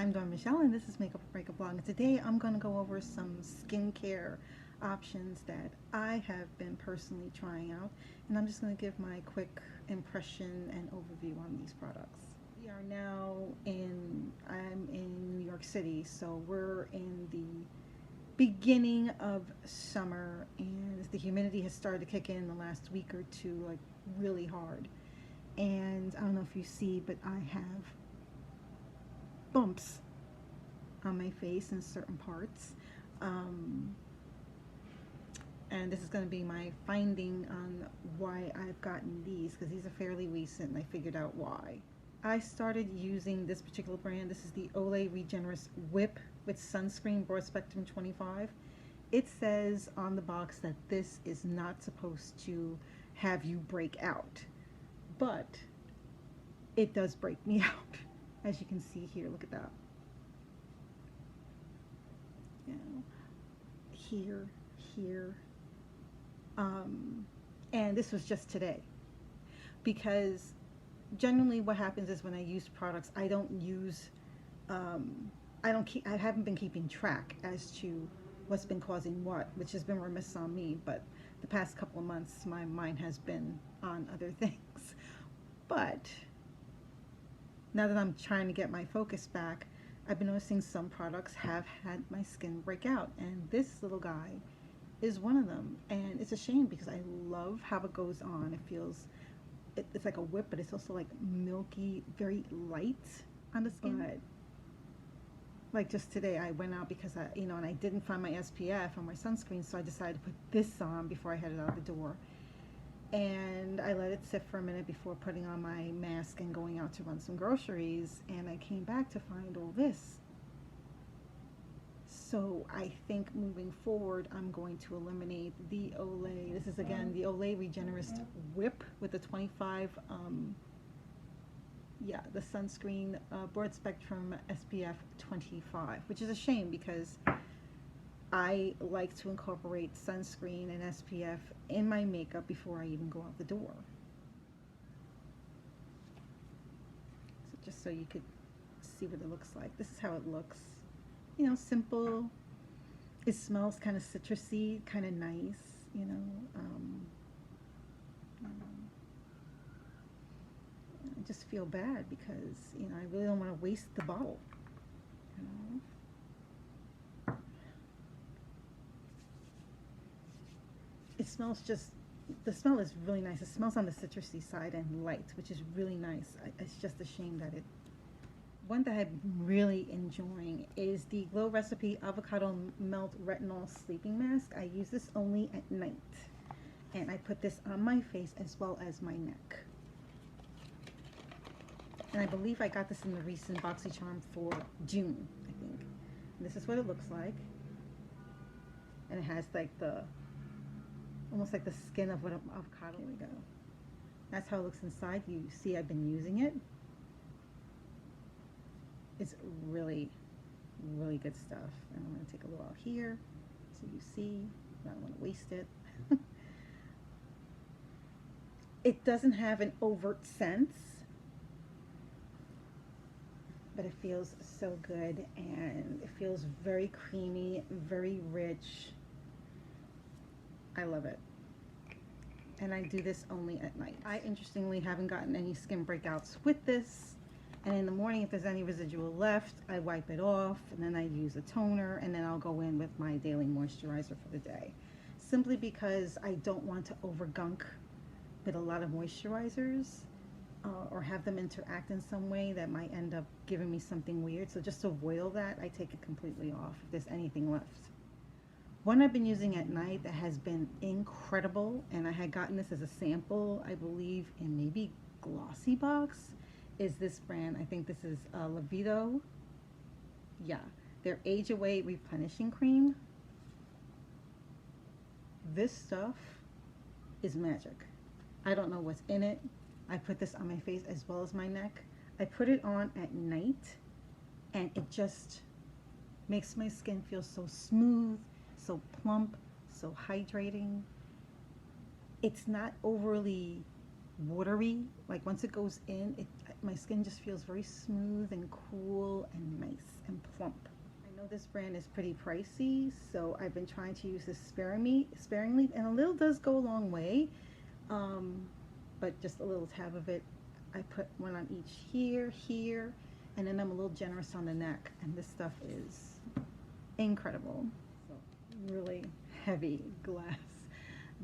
I'm Dawn Michelle and this is Makeup Breakup Blog. And today I'm going to go over some skincare options that I have been personally trying out. And I'm just going to give my quick impression and overview on these products. We are now I'm in New York City, so we're in the beginning of summer and the humidity has started to kick in the last week or two, like really hard. And I don't know if you see, but I have bumps on my face in certain parts, and this is going to be my finding on why I've gotten these, because these are fairly recent and I figured out why. I started using this particular brand. This is the OLAY Regenerous Whip with Sunscreen Broad Spectrum 25. It says on the box that this is not supposed to have you break out, but it does break me out. As you can see here, look at that. You know, here. And this was just today. Because generally what happens is when I use products, I don't use, I haven't been keeping track as to what's been causing what, which has been remiss on me, but the past couple of months my mind has been on other things. But now that I'm trying to get my focus back, I've been noticing some products have had my skin break out, and this little guy is one of them. And it's a shame because I love how it goes on. It feels, it's like a whip, but it's also like milky, very light on the skin. But like just today, I went out because and I didn't find my SPF or my sunscreen, so I decided to put this on before I headed out the door. And I let it sit for a minute before putting on my mask and going out to run some groceries, and I came back to find all this. So I think moving forward I'm going to eliminate the Olay. This is again the Olay Regenerous Whip with the 25 the sunscreen broad spectrum SPF 25, which is a shame because I like to incorporate sunscreen and SPF in my makeup before I even go out the door. So just so you could see what it looks like. This is how it looks. You know, simple. It smells kind of citrusy, kind of nice, you know. I just feel bad because, you know, I really don't want to waste the bottle, you know. It smells just, the smell is really nice. It smells on the citrusy side and light, which is really nice. It's just a shame that one that I'm really enjoying is the Glow Recipe Avocado Melt Retinol Sleeping Mask. I use this only at night. And I put this on my face as well as my neck. And I believe I got this in the recent BoxyCharm for June, I think. And this is what it looks like. And it has like almost like the skin of what an avocado would go. That's how it looks inside. You see I've been using it. It's really, really good stuff. And I'm going to take a little out here so you see. I don't want to waste it. It doesn't have an overt scent, but it feels so good and it feels very creamy, very rich. I love it. And I do this only at night. I interestingly haven't gotten any skin breakouts with this. And in the morning, if there's any residual left, I wipe it off and then I use a toner and then I'll go in with my daily moisturizer for the day. Simply because I don't want to overgunk with a lot of moisturizers or have them interact in some way that might end up giving me something weird. So just to avoid all that, I take it completely off if there's anything left. One I've been using at night that has been incredible, and I had gotten this as a sample, I believe, in maybe Glossy Box, is this brand. I think this is LAVIDO. Yeah, their Age Away Replenishing Cream. This stuff is magic. I don't know what's in it. I put this on my face as well as my neck. I put it on at night, and it just makes my skin feel so smooth, so plump, so hydrating. It's not overly watery. Like once it goes in, my skin just feels very smooth and cool and nice. know this brand is pretty pricey, so I've been trying to use this sparingly, and a little does go a long way. But just a little tab of it. I put one on each here, and then I'm a little generous on the neck, and this stuff is incredible. So really heavy glass.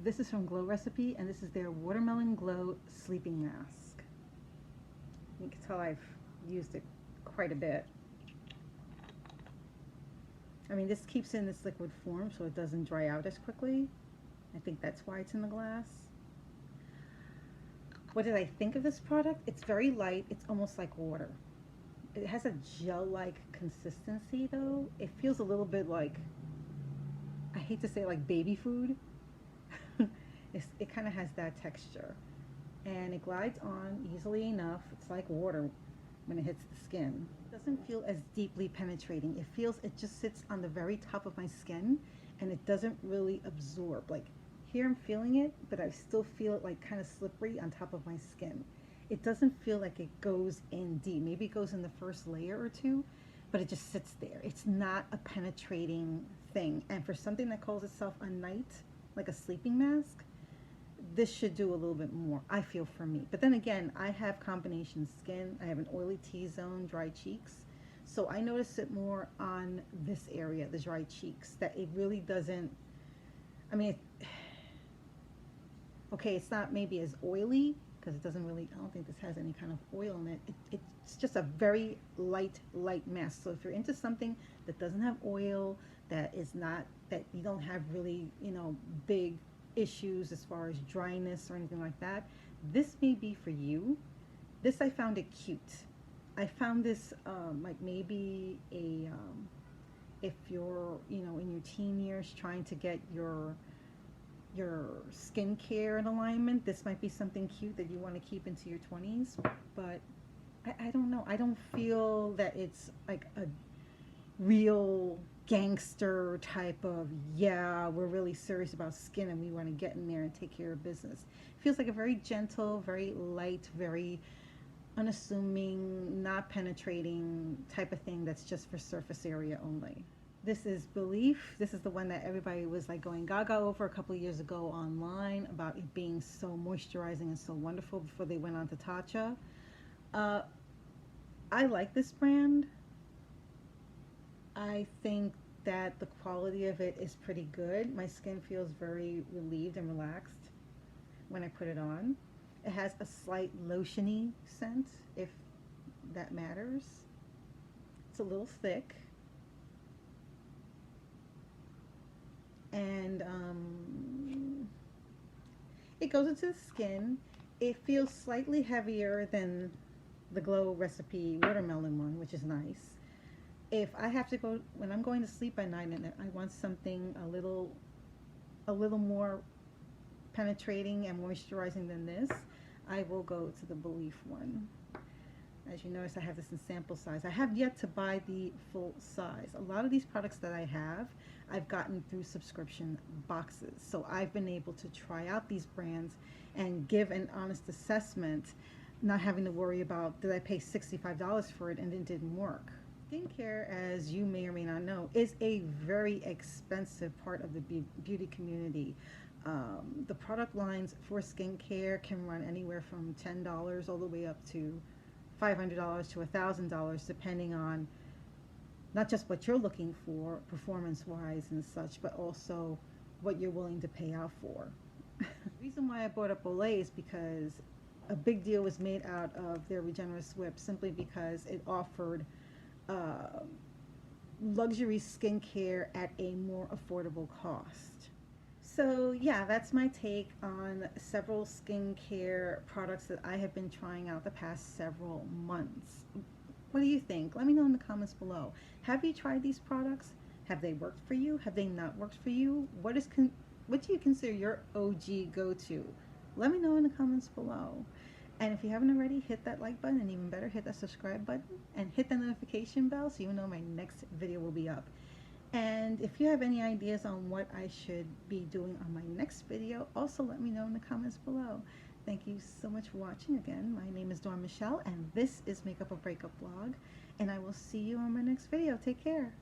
This is from Glow Recipe, and this is their Watermelon Glow Sleeping Mask. You can tell I've used it quite a bit. I mean, this keeps in this liquid form so it doesn't dry out as quickly. I think that's why it's in the glass. What did I think of this product? It's very light. It's almost like water. It has a gel-like consistency though. It feels a little bit like, I hate to say like baby food. It kind of has that texture. And it glides on easily enough. It's like water when it hits the skin. It doesn't feel as deeply penetrating. It feels, it just sits on the very top of my skin and it doesn't really absorb. Like here I'm feeling it, but I still feel it like kind of slippery on top of my skin. It doesn't feel like it goes in deep. Maybe it goes in the first layer or two, but it just sits there. It's not a penetrating thing. And for something that calls itself a night, like a sleeping mask, this should do a little bit more, I feel, for me. But then again, I have combination skin. I have an oily T-zone, dry cheeks. So I notice it more on this area, the dry cheeks, that it really doesn't, I mean, okay, it's not maybe as oily, because it doesn't really, I don't think this has any kind of oil in it. It's just a very light mask. So if you're into something that doesn't have oil, that is not, that you don't have really, you know, big issues as far as dryness or anything like that, this may be for you. This, I found it cute. I found this like maybe a if you're, you know, in your teen years trying to get your skincare in alignment, this might be something cute that you want to keep into your 20s. But I don't know, I don't feel that it's like a real gangster type of, yeah, we're really serious about skin and we want to get in there and take care of business. It feels like a very gentle, very light, very unassuming, not penetrating type of thing that's just for surface area only. This is Belif. This is the one that everybody was like going gaga over a couple of years ago online about it being so moisturizing and so wonderful before they went on to Tatcha. I like this brand. I think that the quality of it is pretty good. My skin feels very relieved and relaxed when I put it on. It has a slight lotiony scent, if that matters. It's a little thick. And it goes into the skin. It feels slightly heavier than the Glow Recipe Watermelon one, which is nice. If I have to go, when I'm going to sleep at night and I want something a little more penetrating and moisturizing than this, I will go to the Belif one. As you notice, I have this in sample size. I have yet to buy the full size. A lot of these products that I have, I've gotten through subscription boxes. So I've been able to try out these brands and give an honest assessment, not having to worry about, did I pay $65 for it and it didn't work? Skincare, as you may or may not know, is a very expensive part of the beauty community. The product lines for skincare can run anywhere from $10 all the way up to $500 to $1,000, depending on not just what you're looking for performance-wise and such, but also what you're willing to pay out for. The reason why I brought up OLAY is because a big deal was made out of their Regenerous Whip, simply because it offered luxury skincare at a more affordable cost. So yeah, that's my take on several skincare products that I have been trying out the past several months. What do you think? Let me know in the comments below. Have you tried these products? Have they worked for you? Have they not worked for you? What do you consider your OG go-to? Let me know in the comments below. And if you haven't already, hit that like button, and even better, hit that subscribe button and hit the notification bell so you know my next video will be up. And if you have any ideas on what I should be doing on my next video, also let me know in the comments below. Thank you so much for watching again. My name is Dawn Michelle, and this is Makeup or Breakup Blog, and I will see you on my next video. Take care.